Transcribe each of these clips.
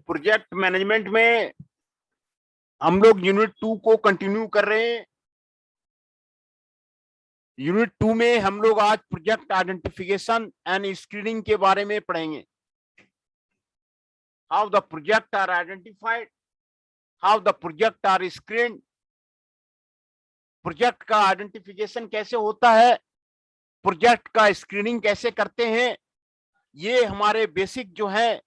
Project management में हम लोग यूनिट 2 को कंटिन्यू कर रहे हैं। यूनिट 2 में हम लोग आज प्रोजेक्ट आइडेंटिफिकेशन एंड स्क्रीनिंग के बारे में पढ़ेंगे। How the project are identified, how the project are screened, project का आइडेंटिफिकेशन कैसे होता है, प्रोजेक्ट का स्क्रीनिंग कैसे करते हैं। ये हमारे बेसिक जो है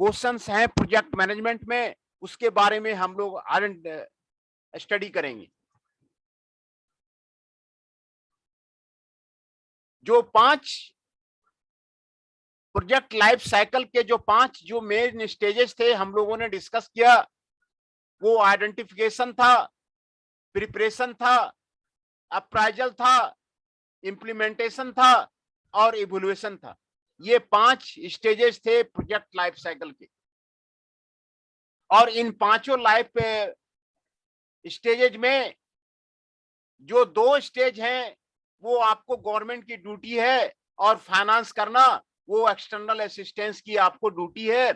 क्वेश्चंस हैं प्रोजेक्ट मैनेजमेंट में, उसके बारे में हम लोग स्टडी करेंगे। जो 5 प्रोजेक्ट लाइफ साइकिल के जो 5 जो मेन स्टेजेस थे हम लोगों ने डिस्कस किया, वो आइडेंटिफिकेशन था, प्रिपरेशन था, अप्राइजल था, इंप्लीमेंटेशन था और इवोल्यूशन था। ये 5 स्टेजेस थे प्रोजेक्ट लाइफ साइकिल के। और इन पांचों लाइफ स्टेजेज में जो 2 स्टेज हैं वो आपको गवर्नमेंट की ड्यूटी है, और फाइनेंस करना वो एक्सटर्नल असिस्टेंस की आपको ड्यूटी है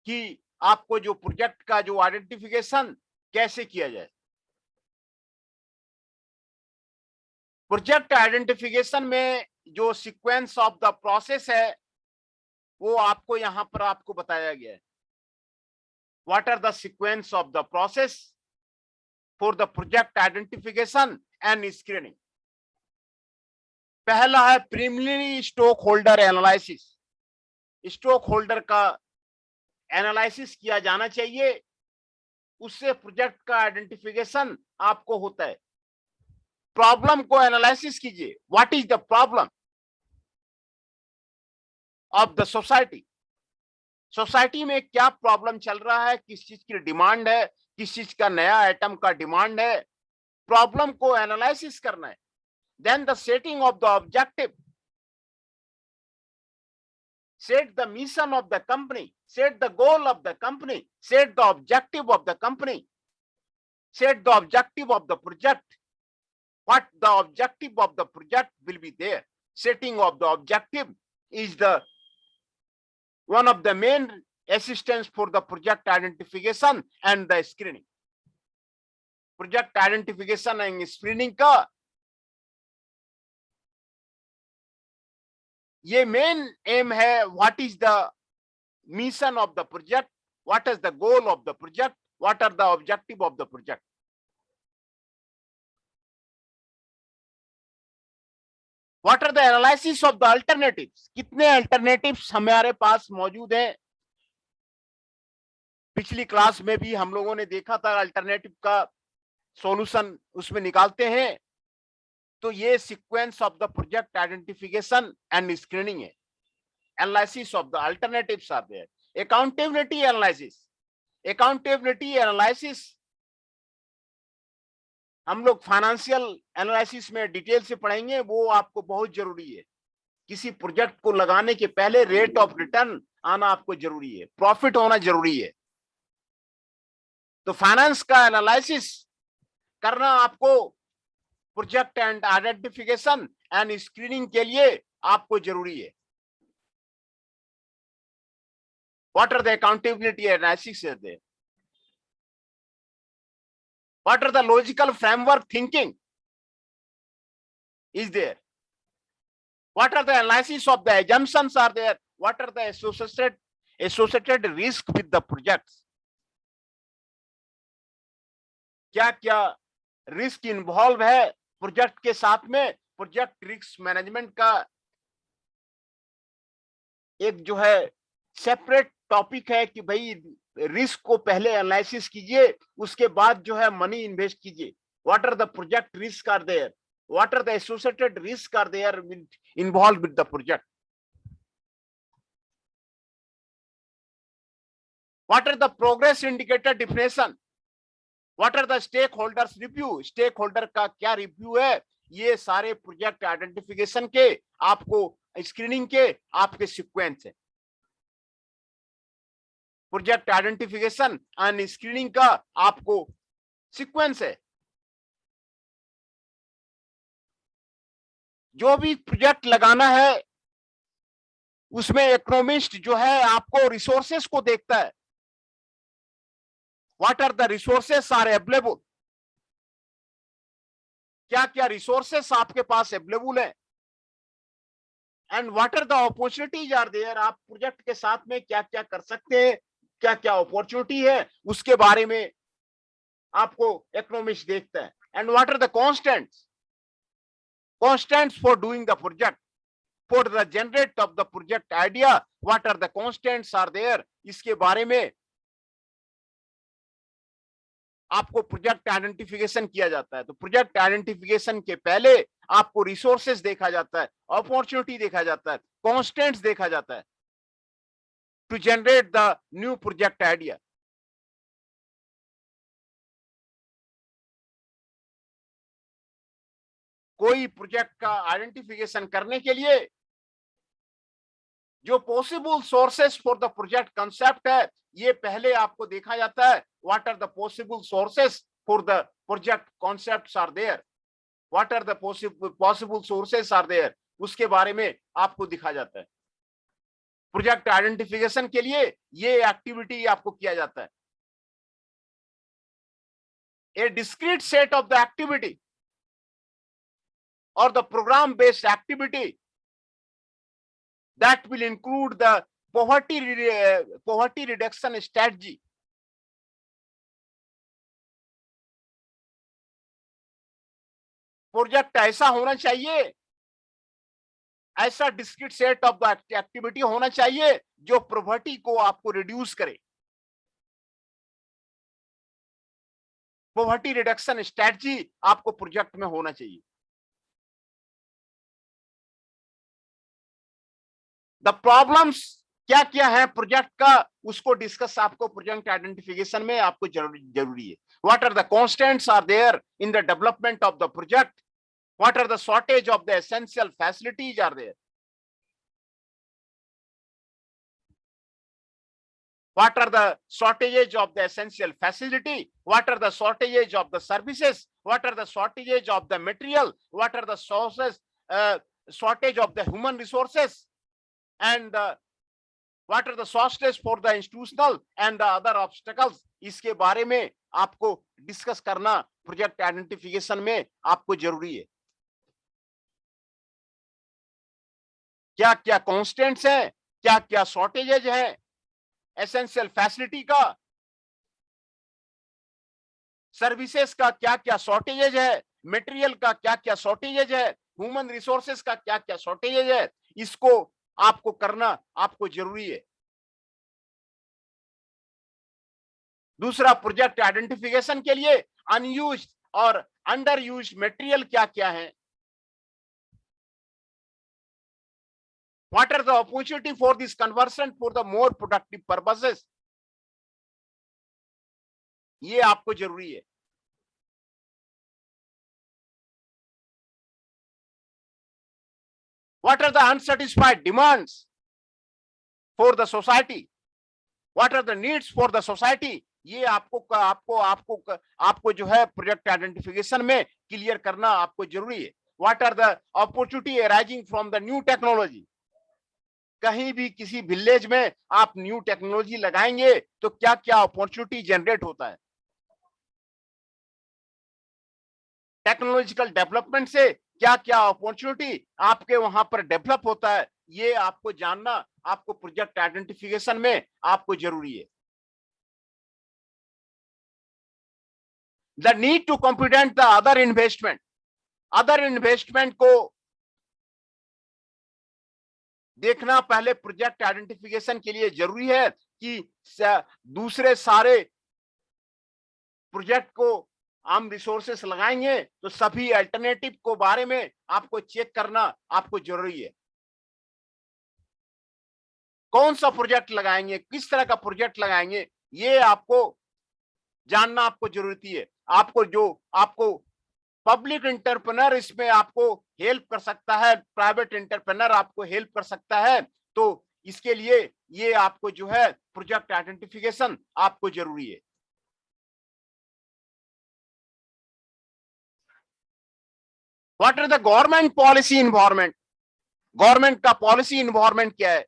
कि आपको जो प्रोजेक्ट का जो आइडेंटिफिकेशन कैसे किया जाए। प्रोजेक्ट आइडेंटिफिकेशन में जो सीक्वेंस ऑफ द प्रोसेस है वो आपको यहां पर आपको बताया गया है। What are the sequence of the process for the project identification and screening. पहला है preliminary stock holder analysis. Stock holder का एनालिसिस किया जाना चाहिए, उससे प्रोजेक्ट का आइडेंटिफिकेशन आपको होता है। प्रॉब्लम को एनालिसिस कीजिए, what is the problem of the society. Society में क्या प्रॉब्लम चल रहा है, किस चीज की डिमांड है, किस चीज का नया आइटम का डिमांड है, प्रॉब्लम को एनालिसिस करना है। Then the setting of the objective, set the mission of the company, set the goal of the company, set the objective of the company, set the objective of the project, what the objective of the project will be there. Setting of the objective is the one of the main assistance for the project identification and the screening. Project identification and screening का ये main aim है, what is the mission of the project, what is the goal of the project, what are the objective of the project. What are the analysis of the alternatives, कितने alternatives हमारे पास मौजूद हैं। पिछली class में भी हम लोगों ने देखा था अल्टरनेटिव का सॉल्यूशन उसमें निकालते हैं। तो ये sequence of the project identification and screening है। Analysis of the alternatives are there. Accountability analysis, accountability analysis हम लोग फाइनेंशियल एनालिसिस में डिटेल से पढ़ेंगे, वो आपको बहुत जरूरी है। किसी प्रोजेक्ट को लगाने के पहले रेट ऑफ रिटर्न आना आपको जरूरी है, प्रॉफिट होना जरूरी है। तो फाइनेंस का एनालिसिस करना आपको project and identification and screening के लिए आपको जरूरी है। What are the accountability analysis is there, what are the logical framework thinking is there, what are the analysis of the assumptions are there, what are the associated risk with the projects, क्या क्या risk involve है project के साथ में। Project risk management का एक जो है सेपरेट टॉपिक है कि भाई रिस्क को पहले एनालिसिस कीजिए, उसके बाद जो है मनी इन्वेस्ट कीजिए। What are the project risk are there, what are the associated risks are there involved with the project, what are the progress indicator definition, what are the stakeholders review, stakeholder का क्या review है। ये सारे project identification के आपको screening के आपके sequence है। प्रोजेक्ट आइडेंटिफिकेशन एंड स्क्रीनिंग का आपको सीक्वेंस है। जो भी प्रोजेक्ट लगाना है उसमें इकोनॉमिस्ट जो है आपको रिसोर्सेस को देखता है, what are the resources are available, क्या क्या रिसोर्सेस आपके पास अवेलेबल है, and what are the opportunities are there, आप प्रोजेक्ट के साथ में क्या क्या कर सकते हैं, क्या क्या अपॉर्चुनिटी है, उसके बारे में आपको इकोनॉमिस्ट देखता है। And what are the constants for doing the project, for the generate of the project idea, what are the constants are there, इसके बारे में आपको प्रोजेक्ट आइडेंटिफिकेशन किया जाता है। तो प्रोजेक्ट आइडेंटिफिकेशन के पहले आपको रिसोर्सेस देखा जाता है, अपॉर्चुनिटी देखा जाता है, कॉन्स्टेंट्स देखा जाता है, to generate the new project idea. कोई प्रोजेक्ट का आइडेंटिफिकेशन करने के लिए जो possible sources for the project concept है, ये पहले आपको देखा जाता है। What are the possible sources for the project concepts are there, what are the possible sources are there, उसके बारे में आपको दिखा जाता है। प्रोजेक्ट आइडेंटिफिकेशन के लिए ये एक्टिविटी आपको किया जाता है। A discrete set of the activity or the program based activity that will include the poverty reduction strategy, project ऐसा होना चाहिए, ऐसा discrete set of the activity होना चाहिए जो पॉवर्टी को आपको रिड्यूस करे। पॉवर्टी रिडक्शन स्ट्रेटजी आपको प्रोजेक्ट में होना चाहिए। द प्रॉब्लम्स क्या क्या है प्रोजेक्ट का, उसको डिस्कस आपको प्रोजेक्ट आइडेंटिफिकेशन में आपको जरूरी है। What are the constants are there in the development of the project, what are the shortage of the essential facilities are there, what are the shortages of the essential facility, what are the shortages of the services, what are the shortages of the material, what are the sources, shortage of the human resources, and what are the shortages for the institutional and the other obstacles, इसके बारे में आपको discuss करना project identification में आपको जरूरी है। क्या क्या कॉन्स्टेंट्स हैं, क्या क्या शॉर्टेजेज हैं, एसेंशियल फैसिलिटी का, सर्विसेज का क्या क्या शॉर्टेजेज है, मटेरियल का क्या क्या शॉर्टेजेज है, ह्यूमन रिसोर्सेज का क्या क्या शॉर्टेजेज है, इसको आपको करना आपको जरूरी है। दूसरा, प्रोजेक्ट आइडेंटिफिकेशन के लिए अनयूज्ड और अंडर यूज्ड मटेरियल क्या क्या है, what are the opportunity for this conversion for the more productive purposes, ये आपको जरूरी है। what are the unsatisfied demands for the society, what are the needs for the society, ये आपको जो है प्रोजेक्ट आइडेंटिफिकेशन में क्लियर करना आपको जरूरी है। what are the opportunity arising from the new technology, कहीं भी किसी विलेज में आप न्यू टेक्नोलॉजी लगाएंगे तो क्या क्या अपॉर्चुनिटी जनरेट होता है, टेक्नोलॉजिकल डेवलपमेंट से क्या क्या अपॉर्चुनिटी आपके वहां पर डेवलप होता है, ये आपको जानना आपको प्रोजेक्ट आइडेंटिफिकेशन में आपको जरूरी है। The need to competent the other investment को देखना पहले प्रोजेक्ट आइडेंटिफिकेशन के लिए जरूरी है कि दूसरे सारे प्रोजेक्ट को हम रिसोर्सेस लगाएंगे तो सभी अल्टरनेटिव को बारे में आपको चेक करना आपको जरूरी है। कौन सा प्रोजेक्ट लगाएंगे, किस तरह का प्रोजेक्ट लगाएंगे, ये आपको जानना आपको जरूरती है। आपको पब्लिक एंटरप्रेन्योर इसमें आपको हेल्प कर सकता है, प्राइवेट एंटरप्रेन्योर आपको हेल्प कर सकता है, तो इसके लिए ये आपको जो है प्रोजेक्ट आइडेंटिफिकेशन आपको जरूरी है। What are the government policy environment, government का पॉलिसी इन्वायरमेंट क्या है,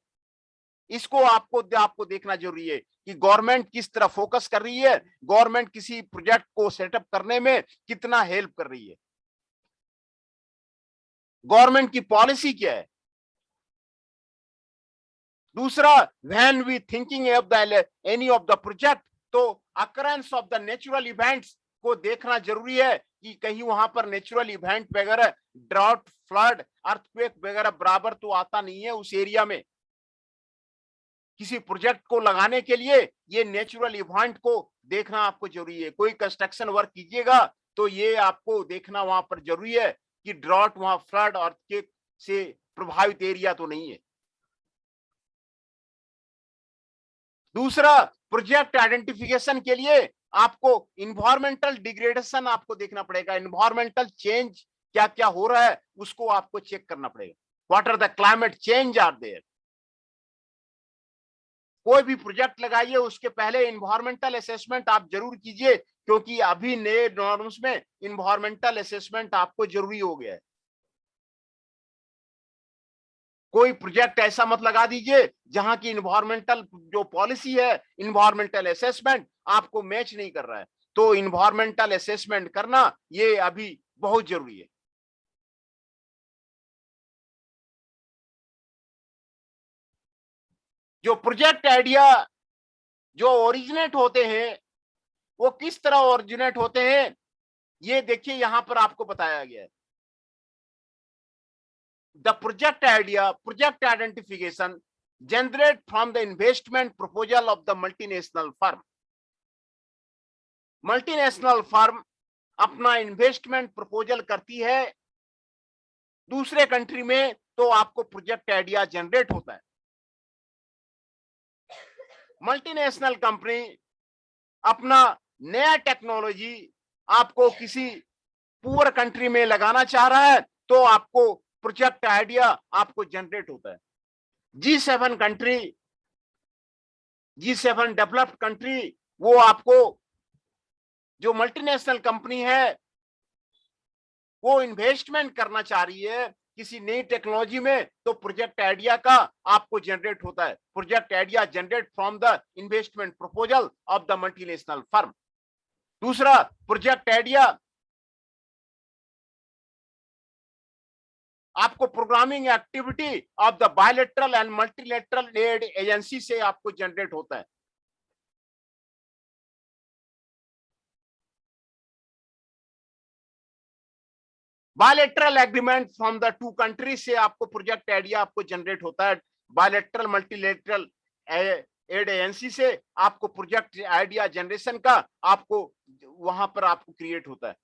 इसको आपको देखना जरूरी है कि गवर्नमेंट किस तरह फोकस कर रही है, गवर्नमेंट किसी प्रोजेक्ट को सेटअप करने में कितना हेल्प कर रही है, गवर्नमेंट की पॉलिसी क्या है। दूसरा, when we thinking of the any of the project, तो occurrence of the natural events को देखना जरूरी है कि कहीं वहां पर नेचुरल इवेंट वगैरह, ड्राउट, फ्लड, अर्थक्वेक वगैरह बराबर तो आता नहीं है उस एरिया में। किसी प्रोजेक्ट को लगाने के लिए ये नेचुरल इवेंट को देखना आपको जरूरी है। कोई कंस्ट्रक्शन वर्क कीजिएगा तो ये आपको देखना वहां पर जरूरी है कि ड्रॉट, वहां फ्लड और अर्थक्वेक से प्रभावित एरिया तो नहीं है। दूसरा, प्रोजेक्ट आइडेंटिफिकेशन के लिए आपको इन्वायरमेंटल डिग्रेडेशन आपको देखना पड़ेगा, इन्वायरमेंटल चेंज क्या क्या हो रहा है उसको आपको चेक करना पड़ेगा। What are the climate change are there. कोई भी प्रोजेक्ट लगाइए उसके पहले इन्वायरमेंटल असेसमेंट आप जरूर कीजिए, क्योंकि अभी नए नॉर्म्स में इन्वायरमेंटल असेसमेंट आपको जरूरी हो गया है। कोई प्रोजेक्ट ऐसा मत लगा दीजिए जहां की इन्वायरमेंटल जो पॉलिसी है, इन्वायरमेंटल असेसमेंट आपको मैच नहीं कर रहा है। तो इन्वायरमेंटल असेसमेंट करना ये अभी बहुत जरूरी है। जो प्रोजेक्ट आइडिया जो ओरिजिनेट होते हैं वो किस तरह ओरिजिनेट होते हैं, ये देखिए यहां पर आपको बताया गया है। The project identification generate from the investment proposal of the multinational firm. Multinational firm अपना इन्वेस्टमेंट प्रपोजल करती है दूसरे कंट्री में, तो आपको प्रोजेक्ट आइडिया जनरेट होता है। मल्टीनेशनल कंपनी अपना नया टेक्नोलॉजी आपको किसी पुअर कंट्री में लगाना चाह रहा है, तो आपको प्रोजेक्ट आइडिया आपको जनरेट होता है। G7 country, G7 developed country, वो आपको जो मल्टीनेशनल कंपनी है वो इन्वेस्टमेंट करना चाह रही है किसी नई टेक्नोलॉजी में, तो प्रोजेक्ट आइडिया का आपको जनरेट होता है। Project idea generate from the investment proposal of the multinational firm. दूसरा, प्रोजेक्ट आइडिया आपको programming activity of the bilateral and multilateral ad agency से आपको जनरेट होता है। Bilateral agreement from the two country से आपको प्रोजेक्ट आइडिया आपको generate होता है। बायलैटरल मल्टीलैटरल एड एजेंसी से आपको प्रोजेक्ट आइडिया जनरेशन का आपको वहां पर आपको क्रिएट होता है।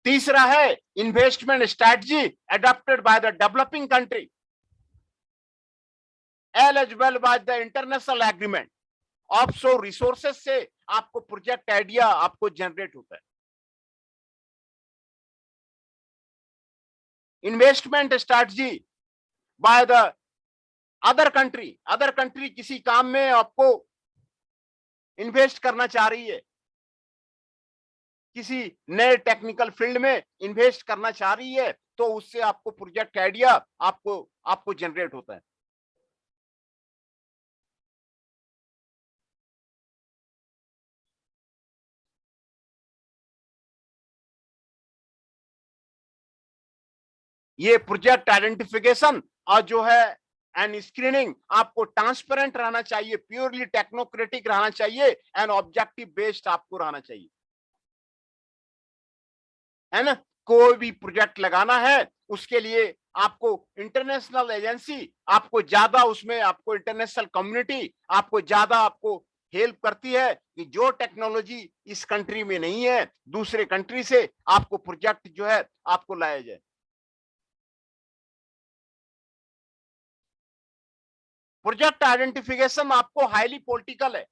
तीसरा है investment strategy adopted by the developing country eligible by the international agreement. Offshore resources से आपको प्रोजेक्ट आइडिया आपको जनरेट होता है। Investment strategy by the other country किसी काम में आपको इन्वेस्ट करना चाह रही है, किसी नए टेक्निकल फील्ड में इन्वेस्ट करना चाह रही है, तो उससे आपको प्रोजेक्ट आइडिया आपको आपको जनरेट होता है। ये प्रोजेक्ट आइडेंटिफिकेशन और जो है एंड स्क्रीनिंग आपको ट्रांसपेरेंट रहना चाहिए, प्योरली टेक्नोक्रेटिक रहना चाहिए एंड ऑब्जेक्टिव बेस्ड आपको रहना चाहिए, है ना। कोई भी प्रोजेक्ट लगाना है उसके लिए आपको इंटरनेशनल एजेंसी आपको ज्यादा, उसमें आपको इंटरनेशनल कम्युनिटी आपको ज्यादा आपको हेल्प करती है कि जो टेक्नोलॉजी इस कंट्री में नहीं है दूसरे कंट्री से आपको प्रोजेक्ट जो है आपको लाया जाए। प्रोजेक्ट आइडेंटिफिकेशन आपको हाईली पॉलिटिकल है,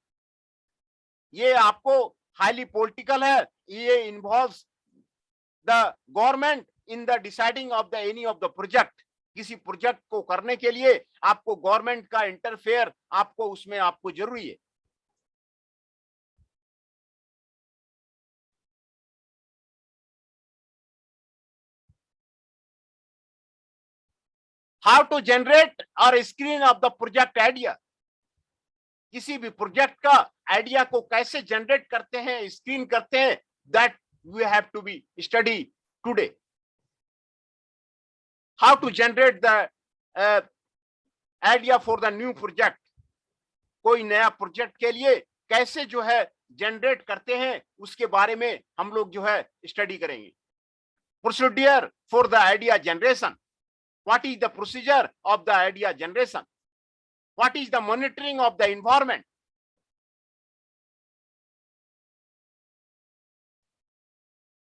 ये आपको हाईली पॉलिटिकल है। ये involves the government in the deciding of the any of the project. किसी प्रोजेक्ट को करने के लिए आपको गवर्नमेंट का इंटरफेयर आपको उसमें आपको जरूरी है। हाउ टू जनरेट और screen of the project idea, किसी भी प्रोजेक्ट का आइडिया को कैसे जनरेट करते हैं, स्क्रीन करते हैं, that we have to be study today. How to generate the idea for the new project, कोई नया प्रोजेक्ट के लिए कैसे जो है जनरेट करते हैं, उसके बारे में हम लोग जो है स्टडी करेंगे। Procedure for the idea generation, what is the procedure of the idea generation, what is the monitoring of the environment,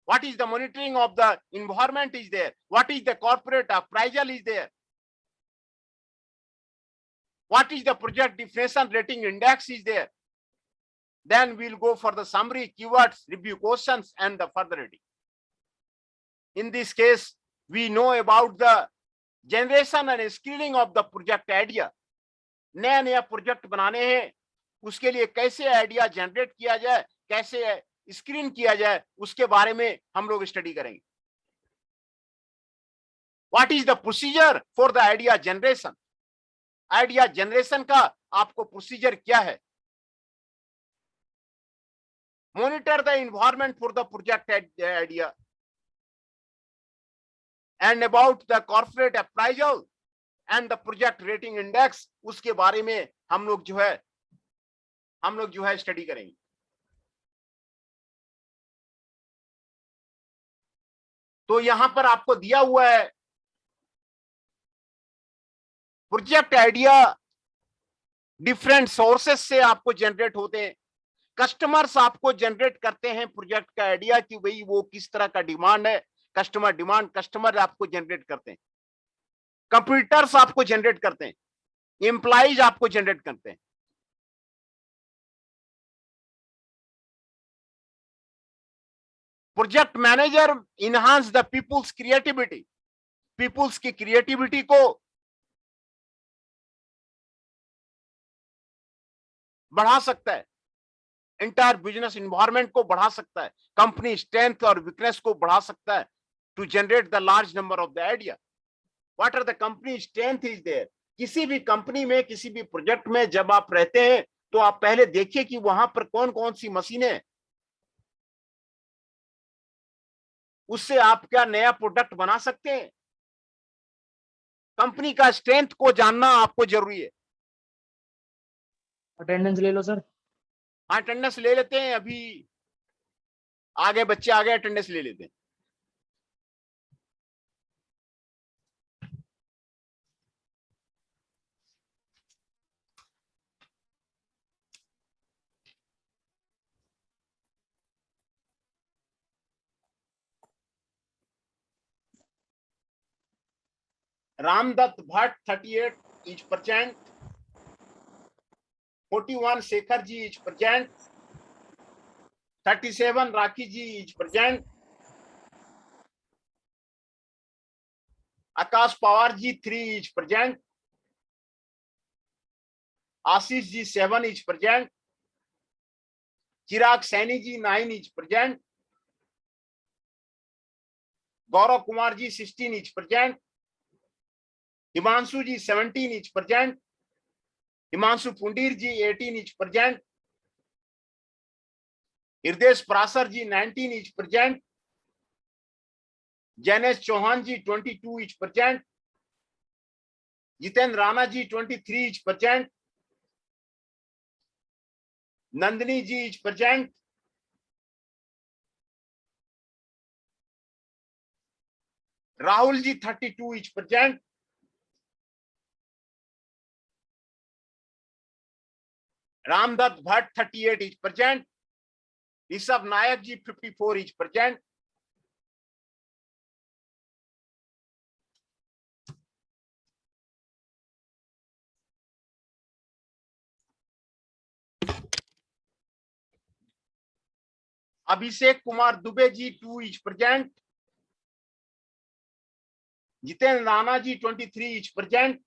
what is the monitoring of the environment is there, what is the corporate appraisal is there, what is the project definition rating index is there. Then we'll go for the summary, keywords, review questions, and the further reading. In this case, we know about the generation and screening of the project idea. नया नया project बनाने हैं, उसके लिए कैसे idea generate किया जाए, कैसे स्क्रीन किया जाए, उसके बारे में हम लोग स्टडी करेंगे। What is the procedure for the idea generation, idea generation का आपको प्रोसीजर क्या है। Monitor the environment for the project idea and about the corporate appraisal and the project rating index, उसके बारे में हम लोग जो है स्टडी करेंगे। तो यहां पर आपको दिया हुआ है प्रोजेक्ट आइडिया डिफरेंट सोर्सेस से आपको जनरेट होते हैं। कस्टमर्स आपको जनरेट करते हैं प्रोजेक्ट का आइडिया कि भाई वो किस तरह का डिमांड है, कस्टमर डिमांड, कस्टमर आपको जनरेट करते हैं। कंप्यूटर्स आपको जनरेट करते हैं, एम्प्लॉइज आपको जनरेट करते हैं। Project manager enhance the people's creativity, peoples की क्रिएटिविटी को बढ़ा सकता है, इंटायर बिजनेस इन्वायरमेंट को बढ़ा सकता है, कंपनी स्ट्रेंथ और वीकनेस को बढ़ा सकता है, to generate the large number of the idea. What are the company strength is there, किसी भी कंपनी में, किसी भी प्रोजेक्ट में जब आप रहते हैं तो आप पहले देखिए कि वहां पर कौन कौन सी मशीनें हैं, उससे आप क्या नया प्रोडक्ट बना सकते हैं। कंपनी का स्ट्रेंथ को जानना आपको जरूरी है। अटेंडेंस ले लो सर। हाँ, अटेंडेंस ले लेते हैं, अभी आगे बच्चे आ गए, अटेंडेंस ले लेते हैं। Ramdatt Bhatt 38 is present, 41 Shekhar ji is present, 37 rakhi ji is present, Akash Pawar ji 3 is present, Ashish ji 7 is present, Chirag Saini ji 9 is present, Gaurav Kumar ji 16 is present, Himanshu ji 17 is present, Himanshu Pundir ji 18 is present, हृदय Parashar ji 19 is present, Jainesh Chauhan ji 22 is present, Jitendra Rana ji 23 is present, Nandini ji is present, Rahul ji 32 is present, Ramdatt Bhatt 38 is present, Rishabh Nayak ji 54 is present, Abhishek Kumar Dubey ji 2 is present, Jitendra Rana ji 23 is present,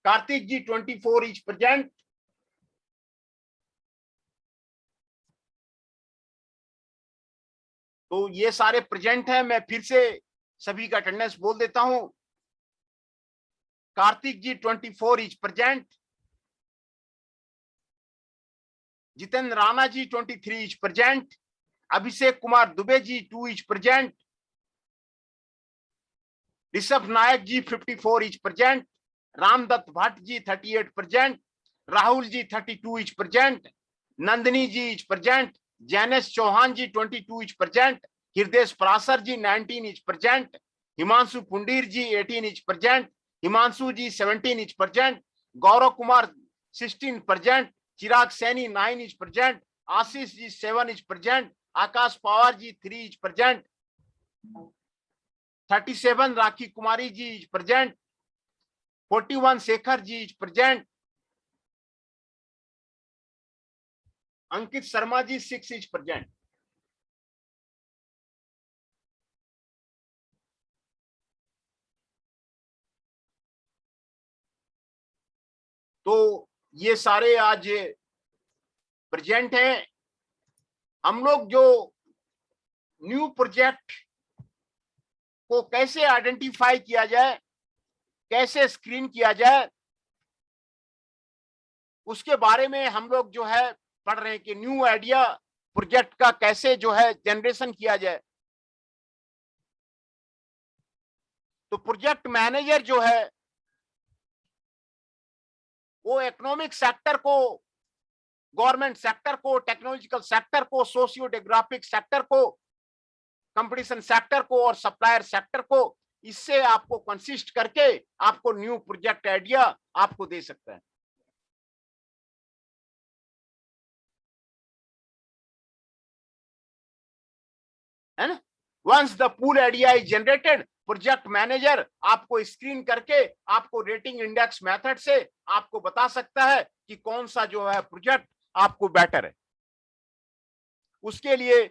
Kartik ji 24 is present, तो ये सारे present हैं। मैं फिर से सभी का अटेंडेंस बोल देता हूं। Kartik ji 24 is present, Jitendra Rana ji 23 is present, Abhishek Kumar Dubey ji 2 is present, Rishabh Nayak ji 54 is present, Ramdatt Bhatt ji 38 present, Rahul ji 32 is present, Nandini ji is present, Jainesh Chauhan ji 22 is present, Hriday Parashar ji 19 is present, Himanshu Pundir ji 18 is present, Himanshu ji 17 is present, Gaurav Kumar 16 present, Chirag Saini 9 is present, Ashish ji 7 is present, Akash Pawar ji 3 is present, 37 Rakhi Kumari ji is present, 41 Shekhar ji is present, Ankit Sharma ji 6 is present. तो ये सारे आज present हैं। हम लोग जो new project को कैसे आइडेंटिफाई किया जाए, कैसे स्क्रीन किया जाए, उसके बारे में हम लोग जो है पढ़ रहे हैं कि न्यू आइडिया प्रोजेक्ट का कैसे जो है जनरेशन किया जाए। तो प्रोजेक्ट मैनेजर जो है वो इकोनॉमिक सेक्टर को, गवर्नमेंट सेक्टर को, टेक्नोलॉजिकल सेक्टर को, सोशियो डेमोग्राफिक सेक्टर को, कंपटीशन सेक्टर को और सप्लायर सेक्टर को, इससे आपको कंसिस्ट करके आपको न्यू प्रोजेक्ट आइडिया आपको दे सकता है ना। Once the pool idea is generated, project manager आपको स्क्रीन करके आपको रेटिंग इंडेक्स मेथड से आपको बता सकता है कि कौन सा जो है प्रोजेक्ट आपको बेटर है। उसके लिए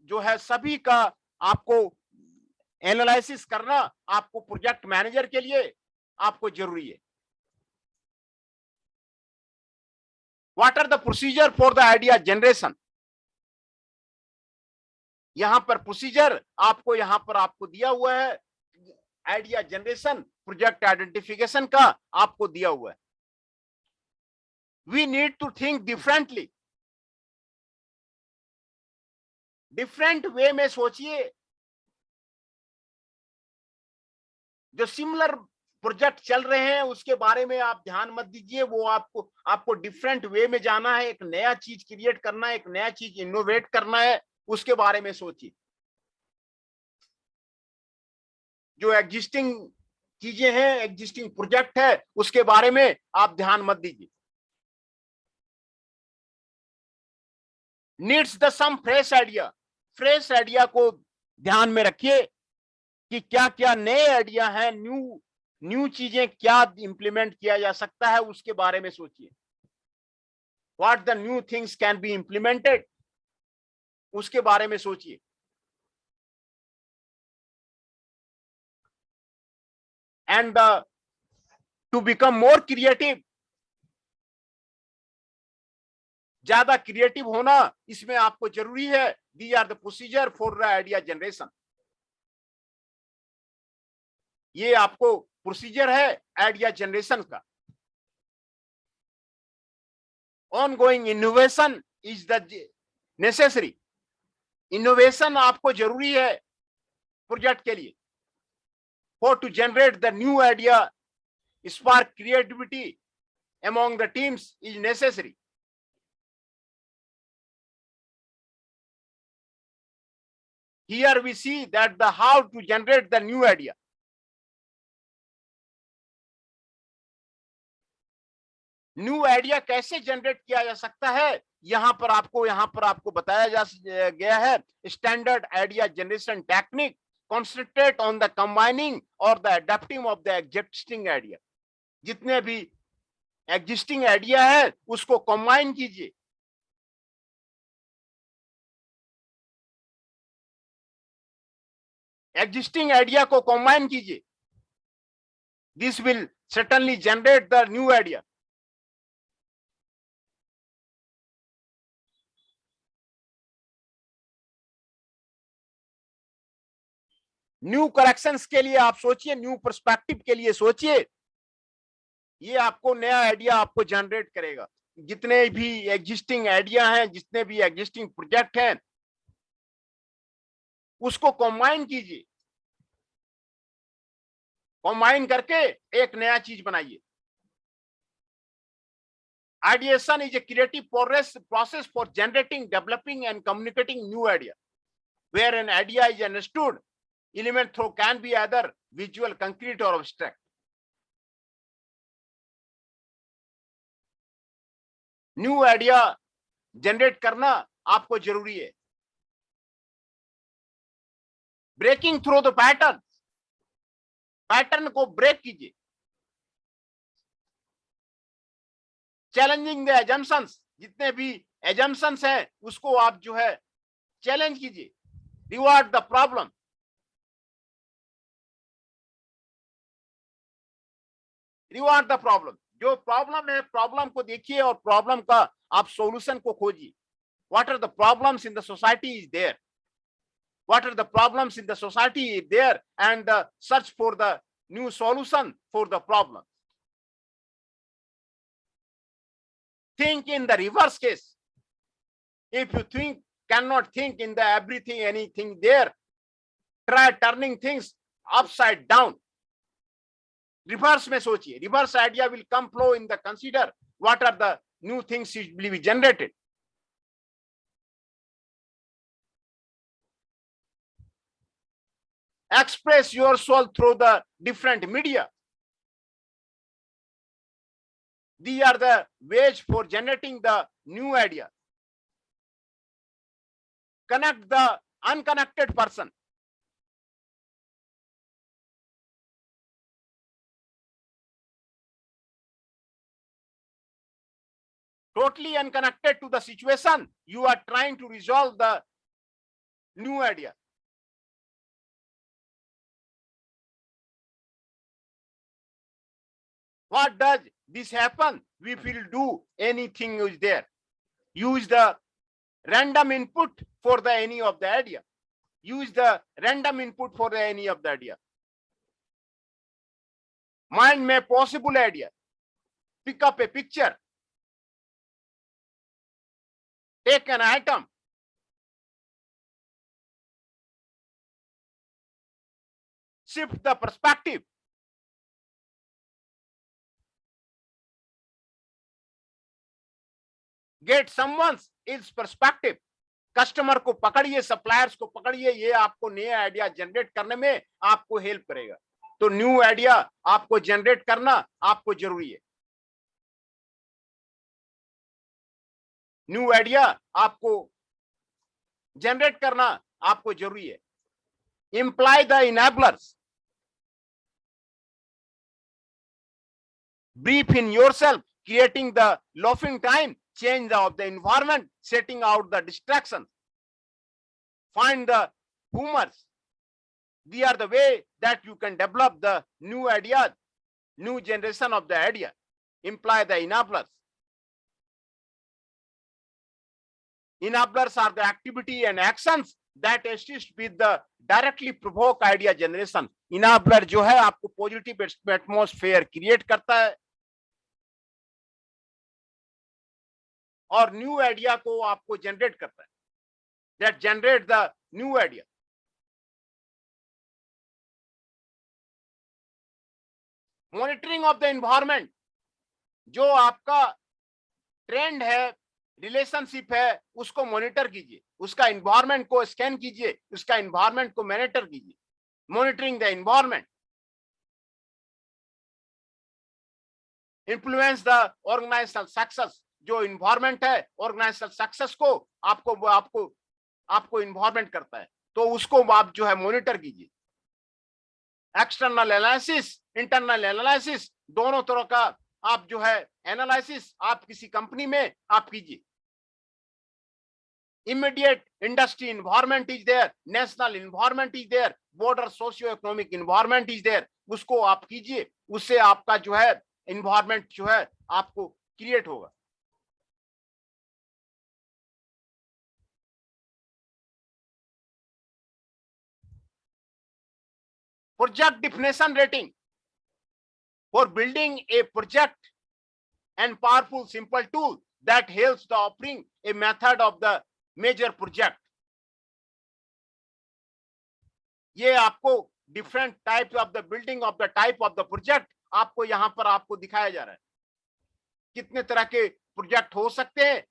जो है सभी का आपको एनालिसिस करना आपको प्रोजेक्ट मैनेजर के लिए आपको जरूरी है। What are the procedure for the idea generation? यहां पर प्रोसीजर आपको यहां पर आपको दिया हुआ है। आइडिया जनरेशन, प्रोजेक्ट आइडेंटिफिकेशन का आपको दिया हुआ है। We need to think differently, different way में सोचिए। जो सिमिलर प्रोजेक्ट चल रहे हैं उसके बारे में आप ध्यान मत दीजिए, वो आपको डिफरेंट वे में जाना है, एक नया चीज क्रिएट करना है, एक नया चीज इनोवेट करना है, उसके बारे में सोचिए। जो एग्जिस्टिंग चीजें हैं, एग्जिस्टिंग प्रोजेक्ट है, उसके बारे में आप ध्यान मत दीजिए। Needs the some fresh idea, fresh idea को ध्यान में रखिए कि क्या क्या नए आइडिया हैं, न्यू चीजें क्या इंप्लीमेंट किया जा सकता है, उसके बारे में सोचिए। What the new things can be implemented, उसके बारे में सोचिए। And to become more creative, ज्यादा क्रिएटिव होना इसमें आपको जरूरी है। These are the procedure for the idea generation. ये आपको प्रोसीजर है आइडिया जनरेशन का। Ongoing innovation is the necessary, innovation आपको जरूरी है प्रोजेक्ट के लिए। For to generate the new idea, spark creativity among the teams is necessary. Here we see that the how to generate the new idea. New idea कैसे generate किया जा सकता है, यहां पर आपको बताया गया है। Standard idea generation technique concentrate on the combining or the adapting of the existing idea. जितने भी एग्जिस्टिंग आइडिया है उसको कंबाइन कीजिए। एग्जिस्टिंग आइडिया को कंबाइन कीजिए। This will certainly generate the new idea. New corrections के लिए आप सोचिए, न्यू पर्सपेक्टिव के लिए सोचिए। ये आपको नया आइडिया आपको जनरेट करेगा। जितने भी एग्जिस्टिंग आइडिया हैं, जितने भी एग्जिस्टिंग प्रोजेक्ट हैं, उसको कंबाइन कीजिए, कंबाइन करके एक नया चीज बनाइए। Ideation is a creative process for generating, developing, and communicating new idea. Where an idea is understood, element through can be either visual, concrete, or abstract. New idea generate करना आपको जरूरी है। Breaking through the pattern, pattern को break कीजिए। Challenging the assumptions, जितने भी assumptions हैं उसको आप जो है चैलेंज कीजिए। Reward the problem, reward the problem. जो प्रॉब्लम है, प्रॉब्लम को देखिए और प्रॉब्लम का आप सॉल्यूशन को खोजिए। What are the problems in the society is there, what are the problems in the society there, and search for the new solution for the problem. Think in the reverse case. If you cannot think in the everything, anything there, try turning things upside down. Reverse में सोचिए, reverse idea will come flow in the consider what are the new things will be generated. Express yourself through the different media. These are the ways for generating the new idea. Connect the unconnected person. Totally unconnected to the situation, you are trying to resolve the new idea. What does this happen? We will do anything is there. Use the random input for the any of the idea. Use the random input for the any of the idea. Mind may possible idea. Pick up a picture. Take an item. Shift the perspective. Get someone's else perspective. Customer को पकड़िए, suppliers को पकड़िए, ये आपको नया idea generate करने में आपको हेल्प करेगा। तो न्यू आइडिया आपको जनरेट करना आपको जरूरी है। न्यू आइडिया आपको जनरेट करना आपको जरूरी है। Imply the enablers. Brief in yourself, creating the laughing time, change of the environment, setting out the distractions. Find the humors. They are the way that you can develop the new ideas, new generation of the idea. Imply the enablers. Enablers are the activity and actions that assist with the directly provoke idea generation. Enabler जो है आपको positive atmosphere create करता है और new idea को आपको generate करता है। That generate the new idea. Monitoring of the environment. जो आपका ट्रेंड है, रिलेशनशिप है, उसको मॉनिटर कीजिए, उसका एनवायरनमेंट को स्कैन कीजिए, उसका एनवायरनमेंट को मॉनिटर कीजिए। Monitoring the environment. Influence the organisational success. जो इन्वायरमेंट है, ऑर्गेनाइजेशनल सक्सेस को आपको इन्वायरमेंट करता है, तो उसको आप जो है मॉनिटर कीजिए। एक्सटर्नल एनालिसिस, इंटरनल एनालिसिस, दोनों तरह का आप जो है एनालिसिस आप किसी कंपनी में आप कीजिए। Immediate industry environment is there, national environment is there, border socio economic environment is there, उसको आप कीजिए। उससे आपका जो है इन्वायरमेंट जो है आपको क्रिएट होगा। Project definition rating for building a project and powerful simple tool that helps the offering a method of the major project. ये आपको different type of the building of the type of the project आपको यहां पर आपको दिखाया जा रहा है। कितने तरह के प्रोजेक्ट हो सकते हैं,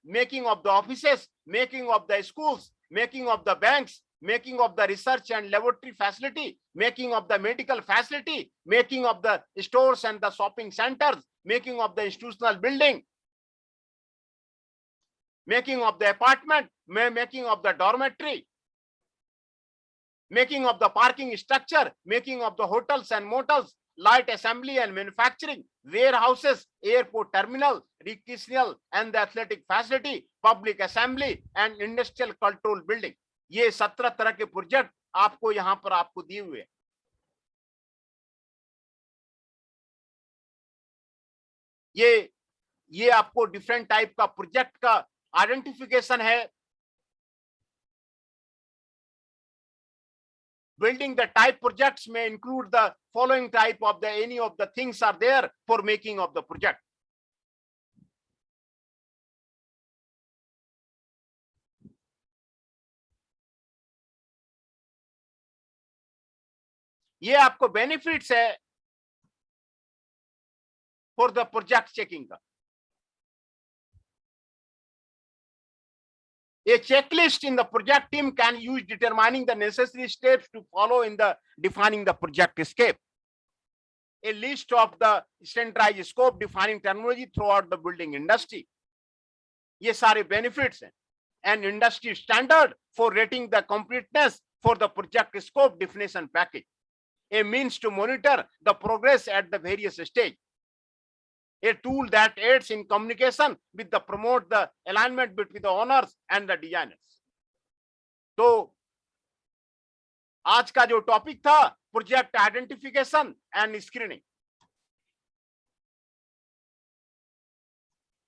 making of the offices, making of the schools, making of the banks, making of the research and laboratory facility, making of the medical facility, making of the stores and the shopping centers, making of the institutional building, making of the apartment, making of the dormitory, making of the parking structure, making of the hotels and motels, light assembly and manufacturing, warehouses, airport terminal, recreational and the athletic facility, public assembly and industrial control building. ये 17 तरह के project आपको यहां पर आपको दिए हुए हैं। ये आपको डिफरेंट टाइप का प्रोजेक्ट का आइडेंटिफिकेशन है। Building the type projects may include the following type of the any of the things are there for making of the project. ये आपको बेनिफिट्स है फॉर द प्रोजेक्ट चेकिंग का। A checklist in the project team can use determining the necessary steps to follow in the defining the project scope. A list of the standardized scope defining terminology throughout the building industry. ये सारे benefits हैं and industry standard for rating the completeness for the project scope definition package. A means to monitor the progress at the various stage. A tool that aids in communication with the promote the alignment between the owners and the designers. तो आज का जो topic था project identification and screening,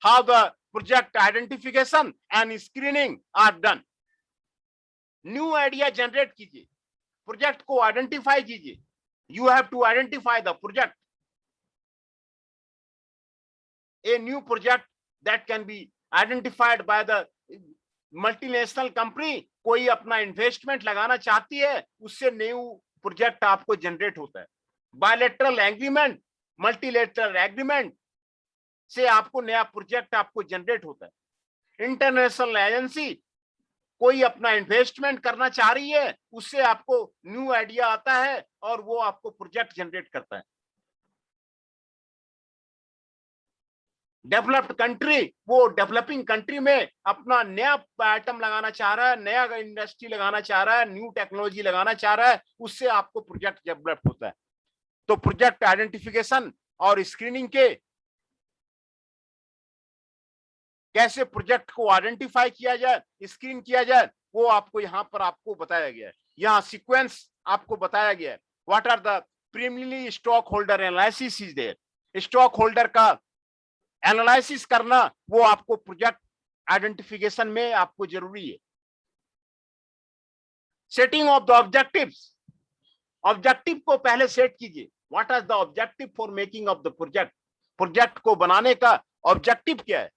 how the project identification and screening are done. New idea generate कीजिए, project को identify कीजिए। You have to identify the project, a new project that can be identified by the multinational company। कोई अपना investment लगाना चाहती है, उससे new project आपको जनरेट होता है। बायलैटरल एग्रीमेंट, मल्टीलैटरल एग्रीमेंट से आपको नया प्रोजेक्ट आपको जनरेट होता है। इंटरनेशनल एजेंसी कोई अपना इन्वेस्टमेंट करना चाह रही है, उससे आपको न्यू आइडिया आता है और वो आपको प्रोजेक्ट जनरेट करता है। डेवलप्ड कंट्री, वो डेवलपिंग कंट्री में अपना नया आइटम लगाना चाह रहा है, नया इंडस्ट्री लगाना चाह रहा है, न्यू टेक्नोलॉजी लगाना चाह रहा है, उससे आपको प्रोजेक्ट डेवलप होता है। तो प्रोजेक्ट आइडेंटिफिकेशन और स्क्रीनिंग के कैसे प्रोजेक्ट को आइडेंटिफाई किया जाए, स्क्रीन किया जाए, वो आपको यहां पर आपको बताया गया है। यहाँ सीक्वेंस आपको बताया गया है। What are the preliminary stock holder analysis is there. Stock holder का एनालिसिस करना वो आपको प्रोजेक्ट आइडेंटिफिकेशन में आपको जरूरी है। Setting of the objectives, objective को पहले सेट कीजिए। What is the objective for making of the project, project को बनाने का ऑब्जेक्टिव क्या है।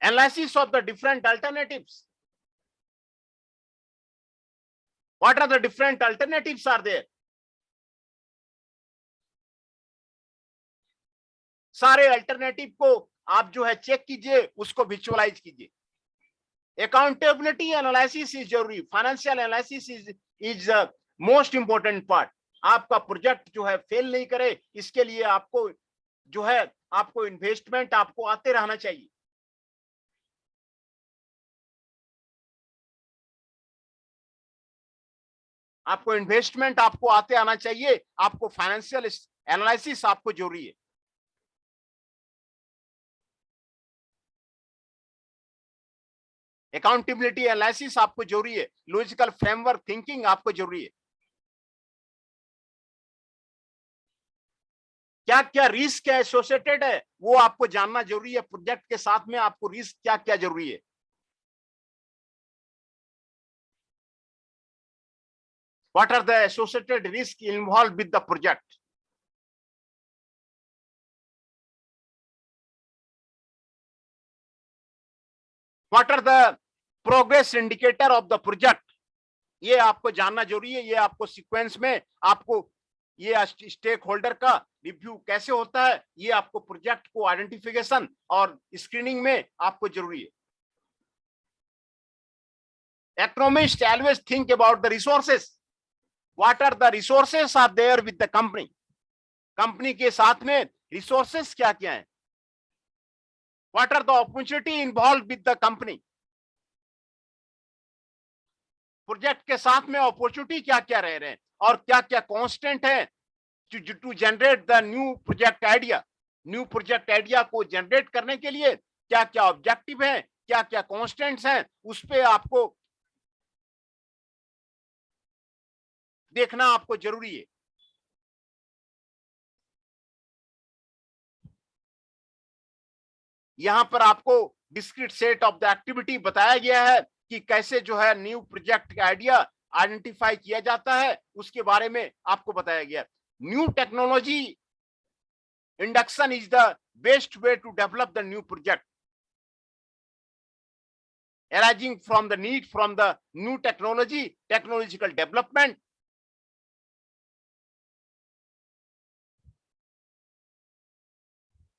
Analysis of the different alternatives, what are the different alternatives are there. सारे अल्टरनेटिव को आप जो है चेक कीजिए, उसको विजुअलाइज कीजिए। अकाउंटेबिलिटी एनालिसिस इज जरूरी। Financial analysis is most important part. आपका प्रोजेक्ट जो है फेल नहीं करे, इसके लिए आपको जो है आपको इन्वेस्टमेंट आपको आते रहना चाहिए। आपको इन्वेस्टमेंट आपको आते आना चाहिए। आपको फाइनेंशियल एनालिसिस आपको जरूरी है। अकाउंटेबिलिटी एनालिसिस आपको जरूरी है। लॉजिकल फ्रेमवर्क थिंकिंग आपको जरूरी है। क्या क्या रिस्क एसोसिएटेड है वो आपको जानना जरूरी है। प्रोजेक्ट के साथ में आपको रिस्क क्या क्या जरूरी है। What are the associated risks involved with the project? What are the progress indicator of the project? ये आपको जानना जरूरी है। ये आपको सीक्वेंस में आपको ये स्टेक होल्डर का रिव्यू कैसे होता है, ये आपको प्रोजेक्ट को आइडेंटिफिकेशन और स्क्रीनिंग में आपको जरूरी है। Economists always think about the resources. What are the resources are there with the company? Company के साथ में रिसोर्सेस क्या क्या है? What are the opportunity involved with the company? Project के साथ में अपॉर्चुनिटी क्या क्या रह रहे हैं और क्या क्या कांस्टेंट है to generate the new project idea. New project idea को जनरेट करने के लिए क्या क्या ऑब्जेक्टिव है, क्या क्या कांस्टेंट्स हैं, उस पे आपको देखना आपको जरूरी है। यहां पर आपको discrete set of the activity बताया गया है कि कैसे जो है न्यू प्रोजेक्ट आइडिया आइडेंटिफाई किया जाता है, उसके बारे में आपको बताया गया। New technology induction is the best way to develop the new project arising from the need from the new technological development।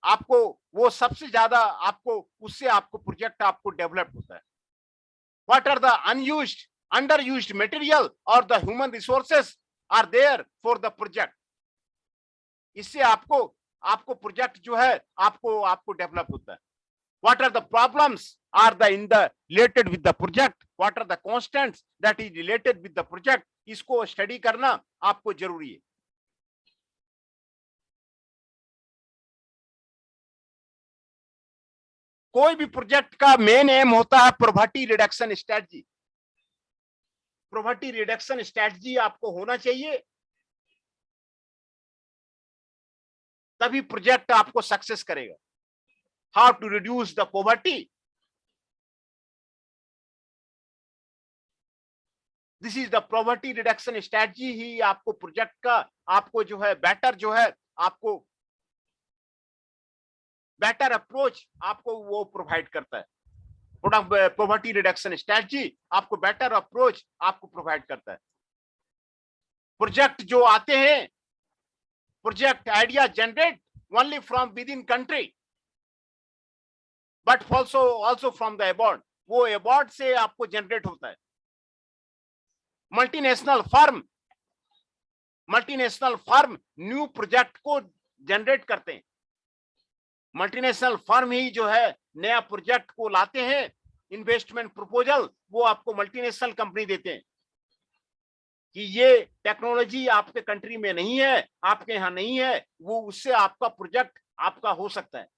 आपको वो सबसे ज्यादा आपको उससे आपको प्रोजेक्ट आपको डेवलप होता है। What are the unused, underused material or the human resources are there for the project? इससे आपको प्रोजेक्ट जो है आपको डेवलप होता है। What are the problems are the in the related with the project? What are the constants that is related with the project? इसको study करना आपको जरूरी है। कोई भी प्रोजेक्ट का मेन एम होता है poverty reduction strategy. Poverty reduction strategy आपको होना चाहिए, तभी प्रोजेक्ट आपको सक्सेस करेगा। How to reduce the poverty, this is the poverty reduction strategy ही आपको प्रोजेक्ट का आपको जो है बेटर जो है आपको बेटर अप्रोच आपको वो प्रोवाइड करता है। पॉवर्टी रिडक्शन स्ट्रेटजी आपको बेटर अप्रोच आपको प्रोवाइड करता है। प्रोजेक्ट जो आते हैं, project idea generate only from with in country but also from the abroad. वो अब्रॉड से आपको जनरेट होता है। मल्टीनेशनल फर्म न्यू प्रोजेक्ट को जनरेट करते हैं। मल्टीनेशनल फर्म ही जो है नया प्रोजेक्ट को लाते हैं। इन्वेस्टमेंट प्रपोजल वो आपको मल्टीनेशनल कंपनी देते हैं कि ये टेक्नोलॉजी आपके कंट्री में नहीं है, आपके यहां नहीं है, वो उससे आपका प्रोजेक्ट आपका हो सकता है।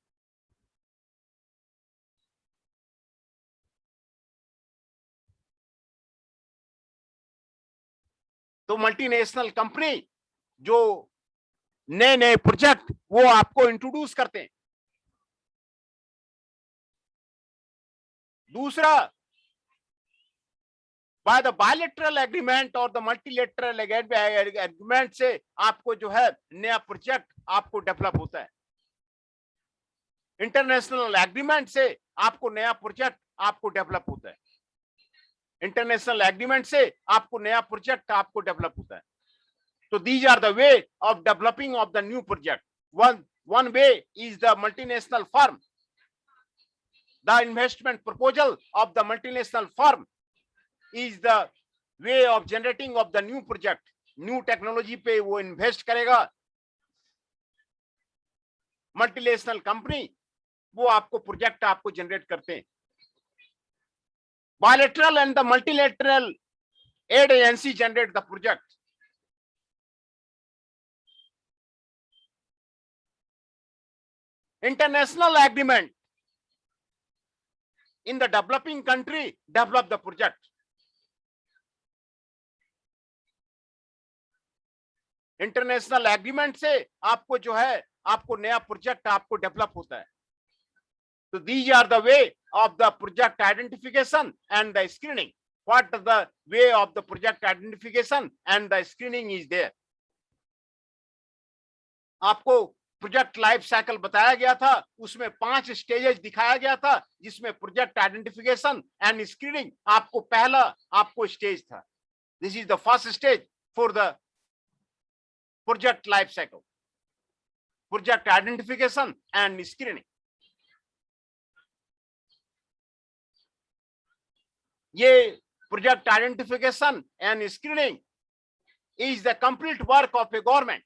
तो मल्टीनेशनल कंपनी जो नए नए प्रोजेक्ट वो आपको इंट्रोड्यूस करते हैं। दूसरा, बाय द बायलैटरल एग्रीमेंट और द मल्टीलैटरल एग्रीमेंट से आपको जो है नया प्रोजेक्ट आपको डेवलप होता है। इंटरनेशनल एग्रीमेंट से आपको नया प्रोजेक्ट आपको डेवलप होता है। इंटरनेशनल एग्रीमेंट से आपको नया प्रोजेक्ट आपको डेवलप होता है। तो these are the way of developing of the new project. One way is the multinational firm. The investment proposal of the multinational firm is the way of generating of the new project. New technology पे वो invest करेगा। Multinational company वो आपको project आपको generate करते हैं। Bilateral and the multilateral ad agency generate the project. International agreement in the developing country develop the project। International agreement से आपको जो है आपको नया प्रोजेक्ट आपको डेवलप होता है। तो these are the way of the project identification and the screening. what the way of the project identification and the screening is there. आपको प्रोजेक्ट लाइफ साइकिल बताया गया था, उसमें 5 स्टेजेस दिखाया गया था, जिसमें प्रोजेक्ट आइडेंटिफिकेशन एंड स्क्रीनिंग आपको पहला आपको स्टेज था. This is the first stage for the project life cycle, project identification and screening. ये project identification and screening is the complete work of a government.